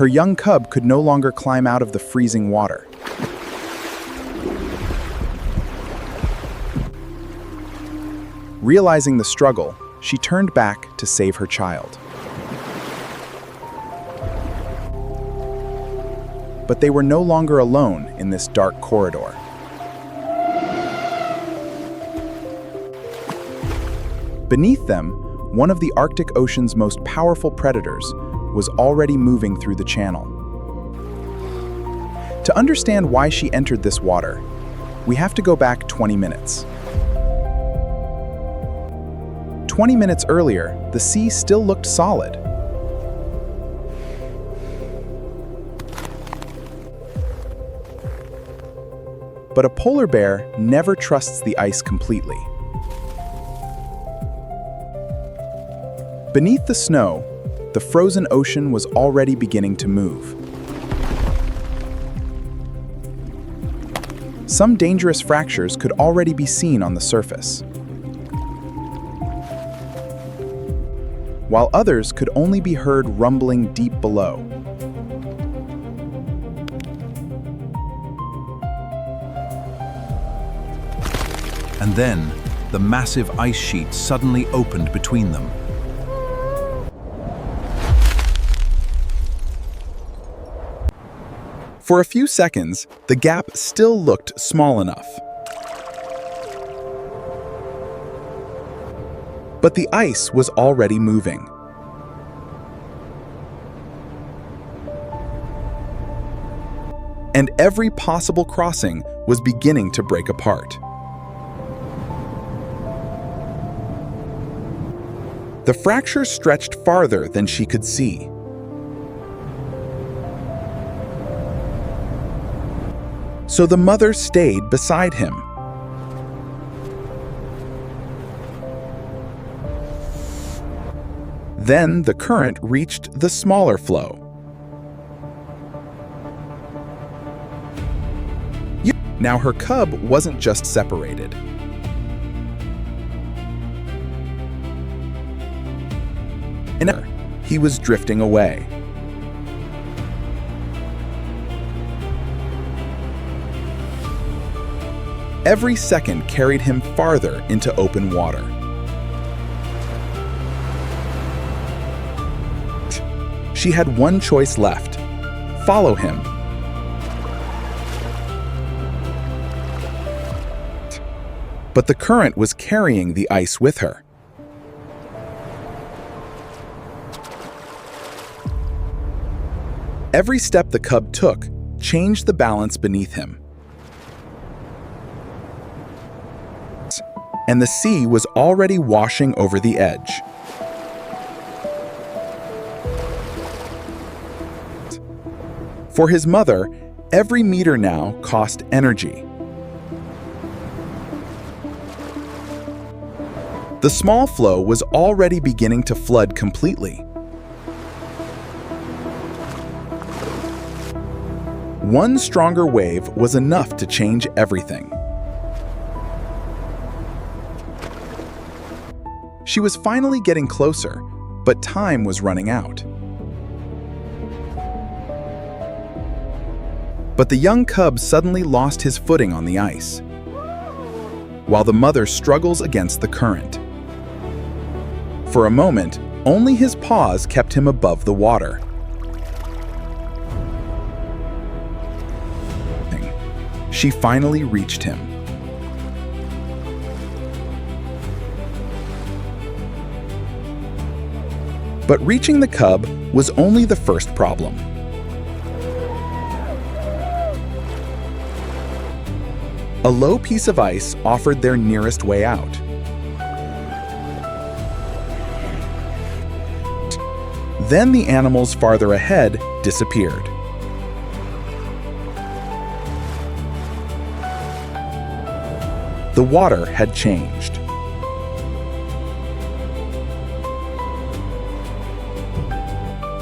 her young cub could no longer climb out of the freezing water. Realizing the struggle, she turned back to save her child. But they were no longer alone in this dark corridor. Beneath them, one of the Arctic Ocean's most powerful predators was already moving through the channel. To understand why she entered this water, we have to go back 20 minutes. 20 minutes earlier, the sea still looked solid. But a polar bear never trusts the ice completely. Beneath the snow, the frozen ocean was already beginning to move. Some dangerous fractures could already be seen on the surface, while others could only be heard rumbling deep below. And then, the massive ice sheet suddenly opened between them. For a few seconds, the gap still looked small enough. But the ice was already moving. And every possible crossing was beginning to break apart. The fracture stretched farther than she could see. So the mother stayed beside him. Then the current reached the smaller floe. Now her cub wasn't just separated. He was drifting away. Every second carried him farther into open water. She had one choice left: follow him. But the current was carrying the ice with her. Every step the cub took changed the balance beneath him. And the sea was already washing over the edge. For his mother, every meter now cost energy. The small floe was already beginning to flood completely. One stronger wave was enough to change everything. She was finally getting closer, but time was running out. But the young cub suddenly lost his footing on the ice, while the mother struggles against the current. For a moment, only his paws kept him above the water. She finally reached him. But reaching the cub was only the first problem. A low piece of ice offered their nearest way out. Then the animals farther ahead disappeared. The water had changed.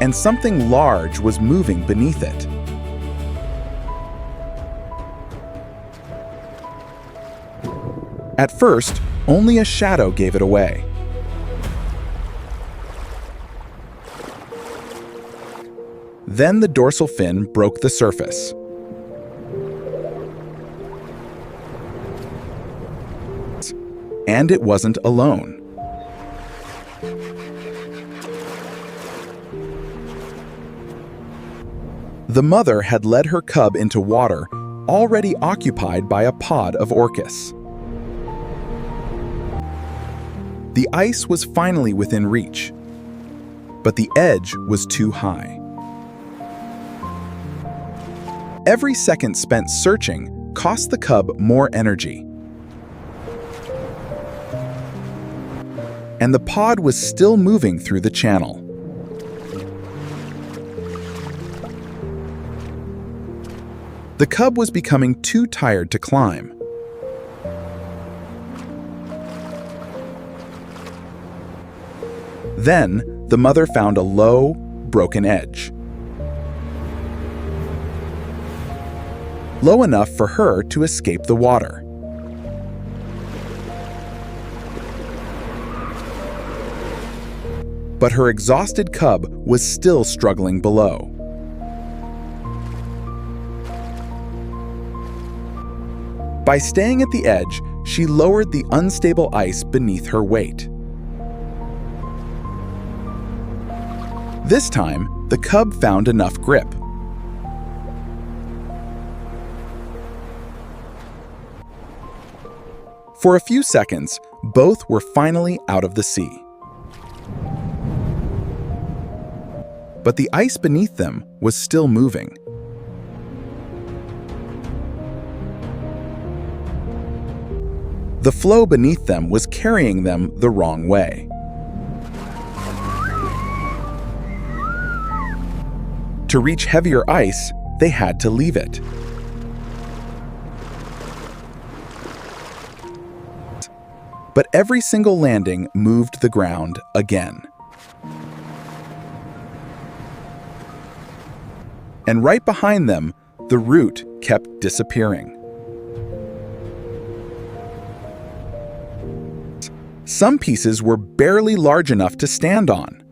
And something large was moving beneath it. At first, only a shadow gave it away. Then the dorsal fin broke the surface. And it wasn't alone. The mother had led her cub into water already occupied by a pod of orcas. The ice was finally within reach, but the edge was too high. Every second spent searching cost the cub more energy. And the pod was still moving through the channel. The cub was becoming too tired to climb. Then, the mother found a low, broken edge. Low enough for her to escape the water. But her exhausted cub was still struggling below. By staying at the edge, she lowered the unstable ice beneath her weight. This time, the cub found enough grip. For a few seconds, both were finally out of the sea. But the ice beneath them was still moving. The floe beneath them was carrying them the wrong way. To reach heavier ice, they had to leave it. But every single landing moved the ground again. And right behind them, the route kept disappearing. Some pieces were barely large enough to stand on.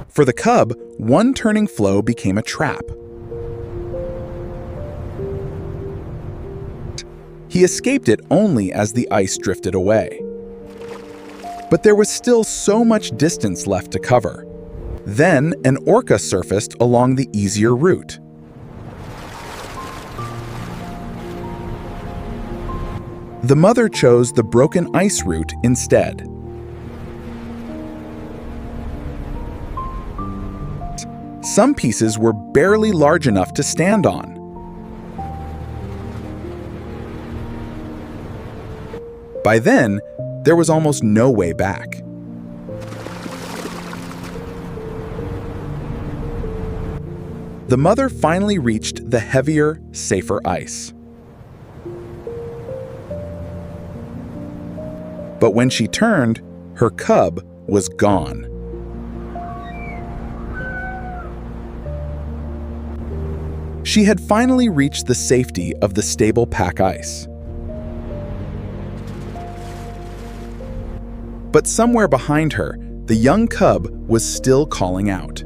For the cub, one turning floe became a trap. He escaped it only as the ice drifted away. But there was still so much distance left to cover. Then an orca surfaced along the easier route. The mother chose the broken ice route instead. Some pieces were barely large enough to stand on. By then, there was almost no way back. The mother finally reached the heavier, safer ice. But when she turned, her cub was gone. She had finally reached the safety of the stable pack ice. But somewhere behind her, the young cub was still calling out.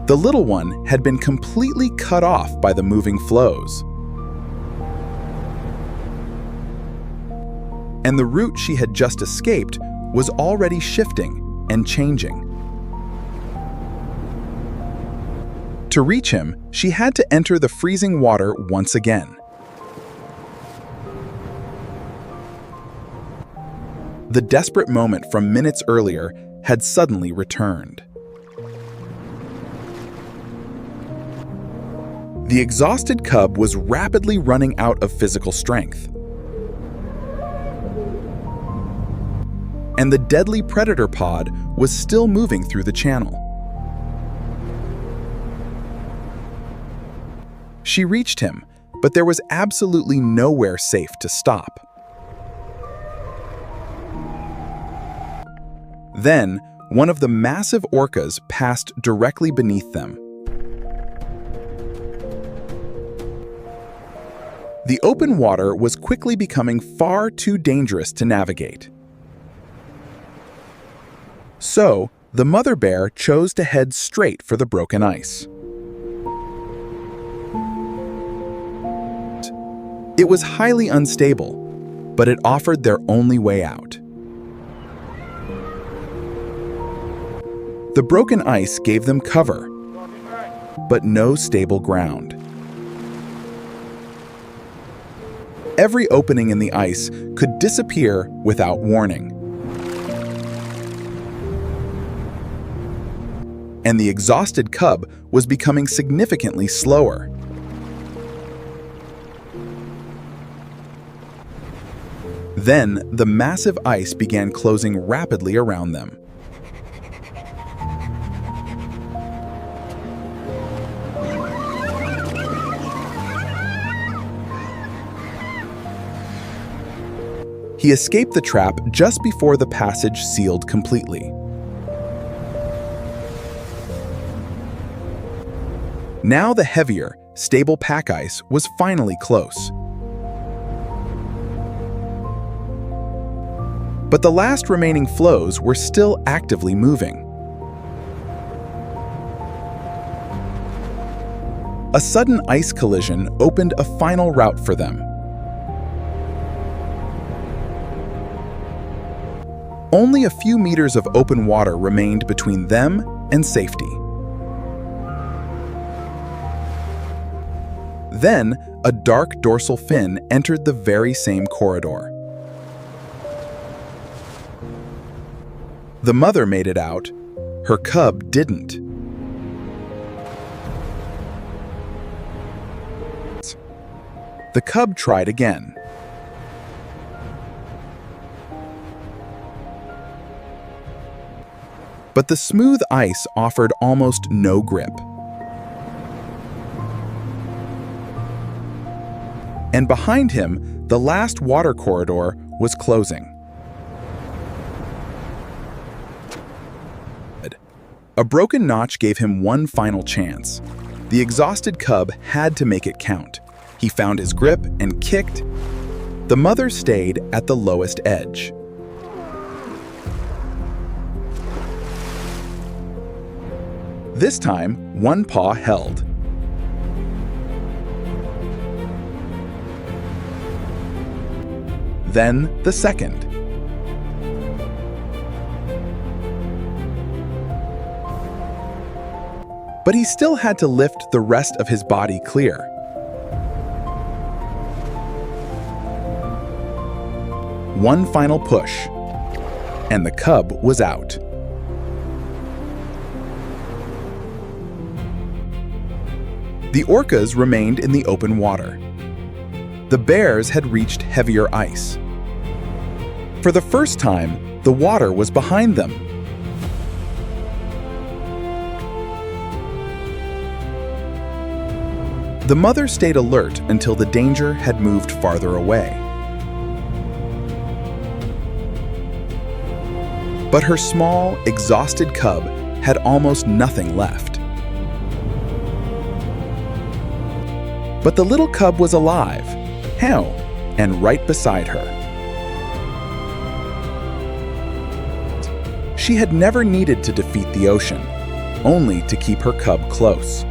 The little one had been completely cut off by the moving floes. And the route she had just escaped was already shifting and changing. To reach him, she had to enter the freezing water once again. The desperate moment from minutes earlier had suddenly returned. The exhausted cub was rapidly running out of physical strength. And the deadly predator pod was still moving through the channel. She reached him, but there was absolutely nowhere safe to stop. Then, one of the massive orcas passed directly beneath them. The open water was quickly becoming far too dangerous to navigate. So, the mother bear chose to head straight for the broken ice. It was highly unstable, but it offered their only way out. The broken ice gave them cover, but no stable ground. Every opening in the ice could disappear without warning. And the exhausted cub was becoming significantly slower. Then, the massive ice began closing rapidly around them. He escaped the trap just before the passage sealed completely. Now the heavier, stable pack ice was finally close. But the last remaining floes were still actively moving. A sudden ice collision opened a final route for them. Only a few meters of open water remained between them and safety. Then, a dark dorsal fin entered the very same corridor. The mother made it out. Her cub didn't. The cub tried again. But the smooth ice offered almost no grip. And behind him, the last water corridor was closing. A broken notch gave him one final chance. The exhausted cub had to make it count. He found his grip and kicked. The mother stayed at the lowest edge. This time, one paw held. Then the second. But he still had to lift the rest of his body clear. One final push, and the cub was out. The orcas remained in the open water. The bears had reached heavier ice. For the first time, the water was behind them. The mother stayed alert until the danger had moved farther away. But her small, exhausted cub had almost nothing left. But the little cub was alive, and right beside her. She had never needed to defeat the ocean, only to keep her cub close.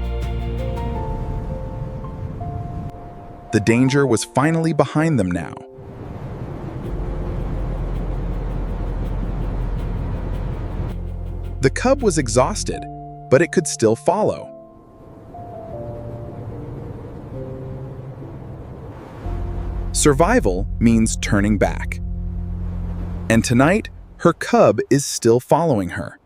The danger was finally behind them now. The cub was exhausted, but it could still follow. Survival means turning back. And tonight, her cub is still following her.